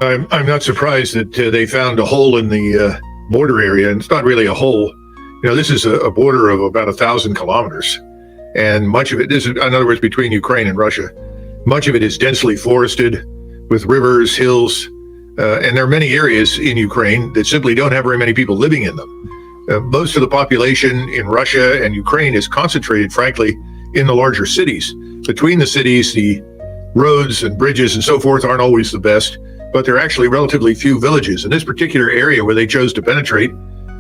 I'm not surprised that they found a hole in the border area, and it's not really a hole. This is a border of about 1,000 kilometers, and much of it is, in other words, between Ukraine and Russia. Much of it is densely forested with rivers, hills, and there are many areas in Ukraine that simply don't have very many people living in them. Most of the population in Russia and Ukraine is concentrated, frankly, in the larger cities. Between the cities, the roads and bridges and so forth aren't always the best, but there are actually relatively few villages. In this particular area where they chose to penetrate,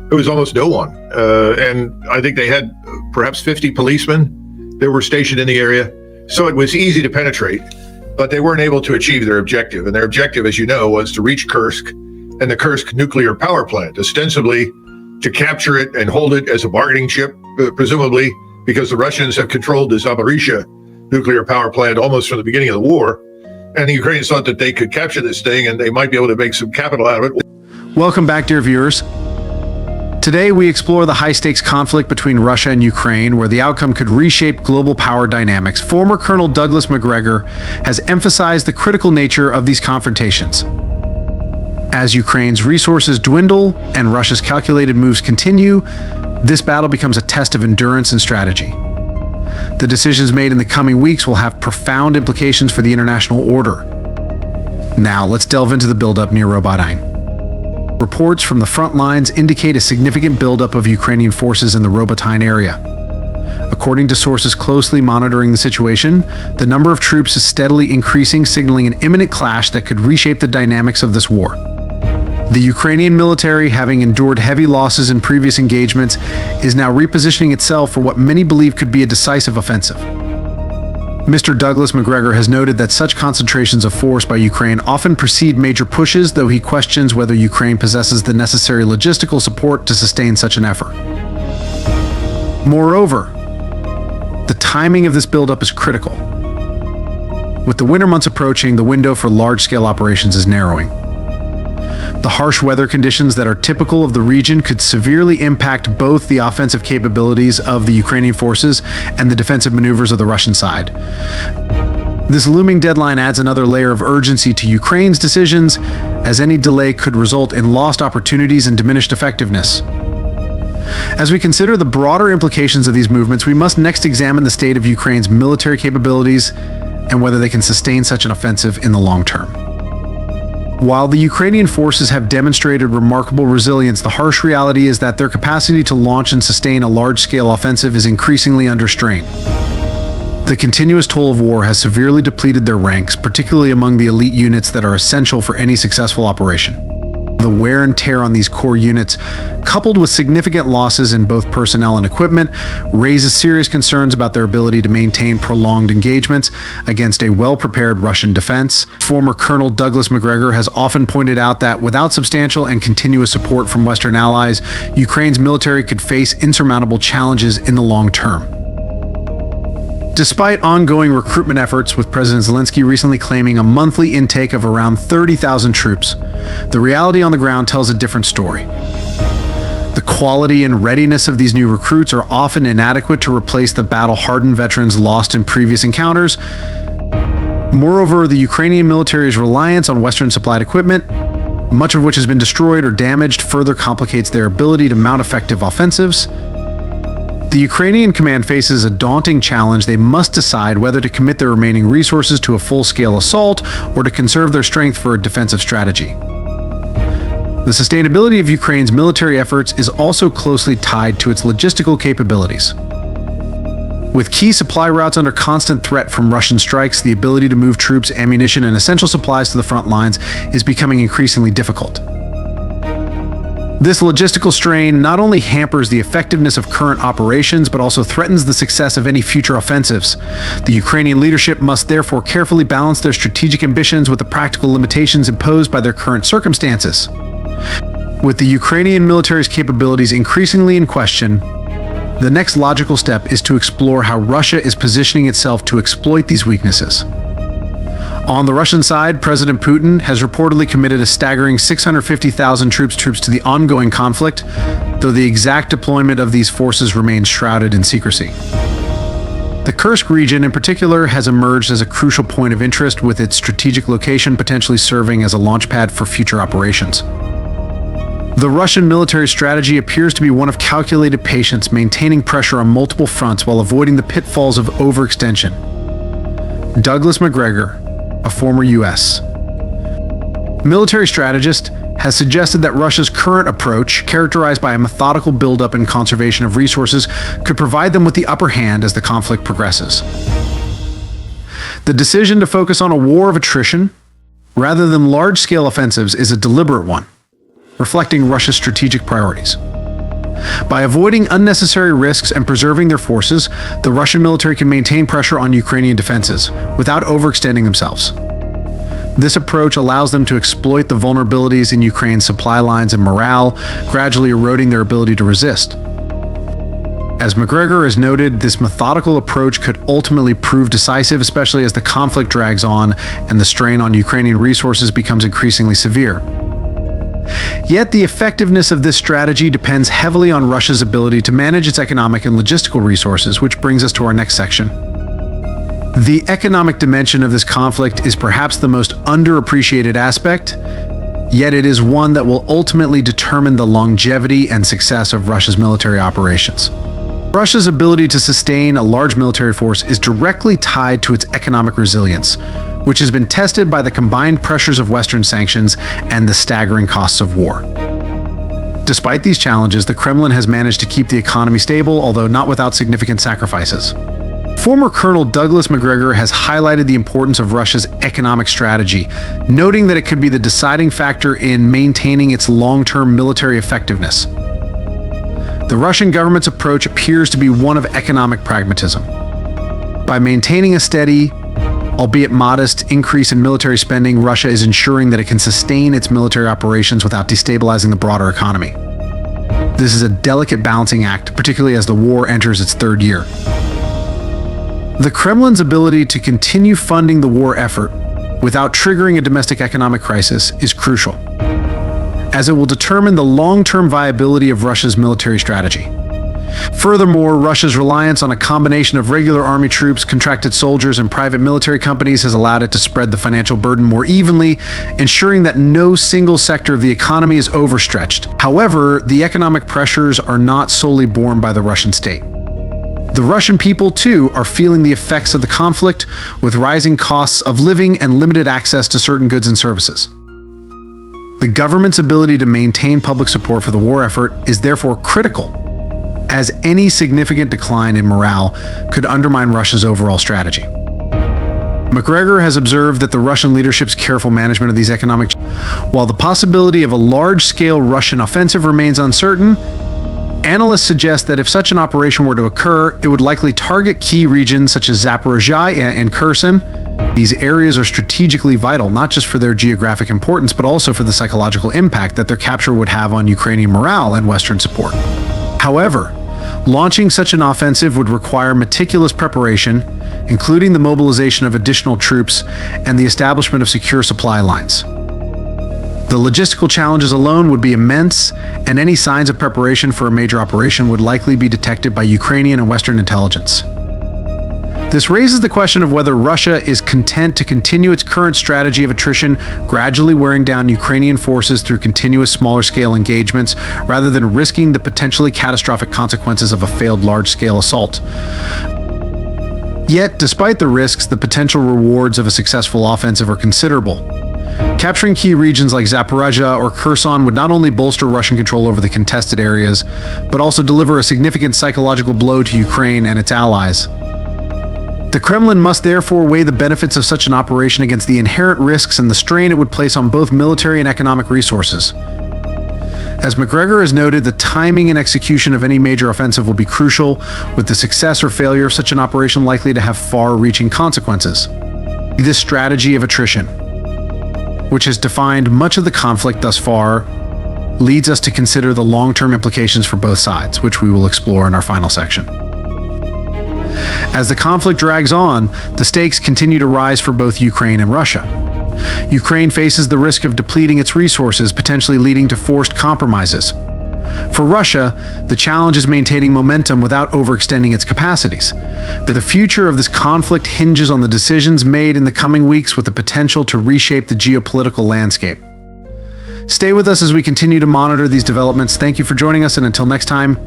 there was almost no one. And I think they had perhaps 50 policemen that were stationed in the area. So it was easy to penetrate, but they weren't able to achieve their objective. And their objective, as you know, was to reach Kursk and the Kursk nuclear power plant, ostensibly to capture it and hold it as a bargaining chip, presumably because the Russians have controlled the Zaporizhzhia nuclear power plant almost from the beginning of the war. And the Ukrainians thought that they could capture this thing and they might be able to make some capital out of it. Welcome back, dear viewers. Today, we explore the high-stakes conflict between Russia and Ukraine, where the outcome could reshape global power dynamics. Former Colonel Douglas MacGregor has emphasized the critical nature of these confrontations. As Ukraine's resources dwindle and Russia's calculated moves continue, this battle becomes a test of endurance and strategy. The decisions made in the coming weeks will have profound implications for the international order. Now, let's delve into the buildup near Robotyne. Reports from the front lines indicate a significant buildup of Ukrainian forces in the Robotyne area. According to sources closely monitoring the situation, the number of troops is steadily increasing, signaling an imminent clash that could reshape the dynamics of this war. The Ukrainian military, having endured heavy losses in previous engagements, is now repositioning itself for what many believe could be a decisive offensive. Mr. Douglas MacGregor has noted that such concentrations of force by Ukraine often precede major pushes, though he questions whether Ukraine possesses the necessary logistical support to sustain such an effort. Moreover, the timing of this buildup is critical. With the winter months approaching, the window for large-scale operations is narrowing. The harsh weather conditions that are typical of the region could severely impact both the offensive capabilities of the Ukrainian forces and the defensive maneuvers of the Russian side. This looming deadline adds another layer of urgency to Ukraine's decisions, as any delay could result in lost opportunities and diminished effectiveness. As we consider the broader implications of these movements, we must next examine the state of Ukraine's military capabilities and whether they can sustain such an offensive in the long term. While the Ukrainian forces have demonstrated remarkable resilience, the harsh reality is that their capacity to launch and sustain a large-scale offensive is increasingly under strain. The continuous toll of war has severely depleted their ranks, particularly among the elite units that are essential for any successful operation. The wear and tear on these core units, coupled with significant losses in both personnel and equipment, raises serious concerns about their ability to maintain prolonged engagements against a well-prepared Russian defense. Former Colonel Douglas MacGregor has often pointed out that without substantial and continuous support from Western allies, Ukraine's military could face insurmountable challenges in the long term. Despite ongoing recruitment efforts, with President Zelensky recently claiming a monthly intake of around 30,000 troops, the reality on the ground tells a different story. The quality and readiness of these new recruits are often inadequate to replace the battle-hardened veterans lost in previous encounters. Moreover, the Ukrainian military's reliance on Western-supplied equipment, much of which has been destroyed or damaged, further complicates their ability to mount effective offensives. The Ukrainian command faces a daunting challenge. They must decide whether to commit their remaining resources to a full-scale assault or to conserve their strength for a defensive strategy. The sustainability of Ukraine's military efforts is also closely tied to its logistical capabilities. With key supply routes under constant threat from Russian strikes, the ability to move troops, ammunition, and essential supplies to the front lines is becoming increasingly difficult. This logistical strain not only hampers the effectiveness of current operations, but also threatens the success of any future offensives. The Ukrainian leadership must therefore carefully balance their strategic ambitions with the practical limitations imposed by their current circumstances. With the Ukrainian military's capabilities increasingly in question, the next logical step is to explore how Russia is positioning itself to exploit these weaknesses. On the Russian side, President Putin has reportedly committed a staggering 650,000 troops to the ongoing conflict, though the exact deployment of these forces remains shrouded in secrecy. The Kursk region in particular has emerged as a crucial point of interest, with its strategic location potentially serving as a launchpad for future operations. The Russian military strategy appears to be one of calculated patience, maintaining pressure on multiple fronts while avoiding the pitfalls of overextension. Douglas MacGregor, a former U.S. military strategist, has suggested that Russia's current approach, characterized by a methodical buildup and conservation of resources, could provide them with the upper hand as the conflict progresses. The decision to focus on a war of attrition, rather than large-scale offensives, is a deliberate one, reflecting Russia's strategic priorities. By avoiding unnecessary risks and preserving their forces, the Russian military can maintain pressure on Ukrainian defenses without overextending themselves. This approach allows them to exploit the vulnerabilities in Ukraine's supply lines and morale, gradually eroding their ability to resist. As MacGregor has noted, this methodical approach could ultimately prove decisive, especially as the conflict drags on and the strain on Ukrainian resources becomes increasingly severe. Yet the effectiveness of this strategy depends heavily on Russia's ability to manage its economic and logistical resources, which brings us to our next section. The economic dimension of this conflict is perhaps the most underappreciated aspect, yet it is one that will ultimately determine the longevity and success of Russia's military operations. Russia's ability to sustain a large military force is directly tied to its economic resilience, which has been tested by the combined pressures of Western sanctions and the staggering costs of war. Despite these challenges, the Kremlin has managed to keep the economy stable, although not without significant sacrifices. Former Colonel Douglas MacGregor has highlighted the importance of Russia's economic strategy, noting that it could be the deciding factor in maintaining its long-term military effectiveness. The Russian government's approach appears to be one of economic pragmatism. By maintaining a steady, albeit modest, increase in military spending, Russia is ensuring that it can sustain its military operations without destabilizing the broader economy. This is a delicate balancing act, particularly as the war enters its third year. The Kremlin's ability to continue funding the war effort without triggering a domestic economic crisis is crucial, as it will determine the long-term viability of Russia's military strategy. Furthermore, Russia's reliance on a combination of regular army troops, contracted soldiers, and private military companies has allowed it to spread the financial burden more evenly, ensuring that no single sector of the economy is overstretched. However, the economic pressures are not solely borne by the Russian state. The Russian people, too, are feeling the effects of the conflict, with rising costs of living and limited access to certain goods and services. The government's ability to maintain public support for the war effort is therefore critical, as any significant decline in morale could undermine Russia's overall strategy. MacGregor has observed that the Russian leadership's careful management of these economic while the possibility of a large-scale Russian offensive remains uncertain, analysts suggest that if such an operation were to occur, it would likely target key regions such as Zaporizhzhia and Kherson. These areas are strategically vital, not just for their geographic importance, but also for the psychological impact that their capture would have on Ukrainian morale and Western support. However, launching such an offensive would require meticulous preparation, including the mobilization of additional troops and the establishment of secure supply lines. The logistical challenges alone would be immense, and any signs of preparation for a major operation would likely be detected by Ukrainian and Western intelligence. This raises the question of whether Russia is content to continue its current strategy of attrition, gradually wearing down Ukrainian forces through continuous smaller-scale engagements, rather than risking the potentially catastrophic consequences of a failed large-scale assault. Yet, despite the risks, the potential rewards of a successful offensive are considerable. Capturing key regions like Zaporizhzhia or Kherson would not only bolster Russian control over the contested areas, but also deliver a significant psychological blow to Ukraine and its allies. The Kremlin must therefore weigh the benefits of such an operation against the inherent risks and the strain it would place on both military and economic resources. As MacGregor has noted, the timing and execution of any major offensive will be crucial, with the success or failure of such an operation likely to have far-reaching consequences. This strategy of attrition, which has defined much of the conflict thus far, leads us to consider the long-term implications for both sides, which we will explore in our final section. As the conflict drags on, the stakes continue to rise for both Ukraine and Russia. Ukraine faces the risk of depleting its resources, potentially leading to forced compromises. For Russia, the challenge is maintaining momentum without overextending its capacities. The future of this conflict hinges on the decisions made in the coming weeks with the potential to reshape the geopolitical landscape. Stay with us as we continue to monitor these developments. Thank you for joining us, and until next time,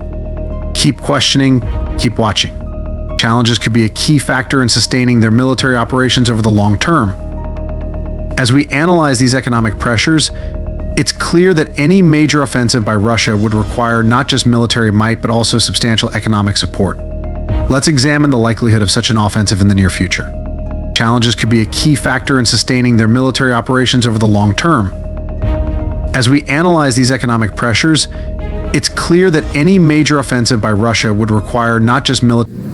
keep questioning, keep watching. Challenges could be a key factor in sustaining their military operations over the long term. As we analyze these economic pressures, it's clear that any major offensive by Russia would require not just military might, but also substantial economic support. Let's examine the likelihood of such an offensive in the near future. Challenges could be a key factor in sustaining their military operations over the long term. As we analyze these economic pressures, it's clear that any major offensive by Russia would require not just military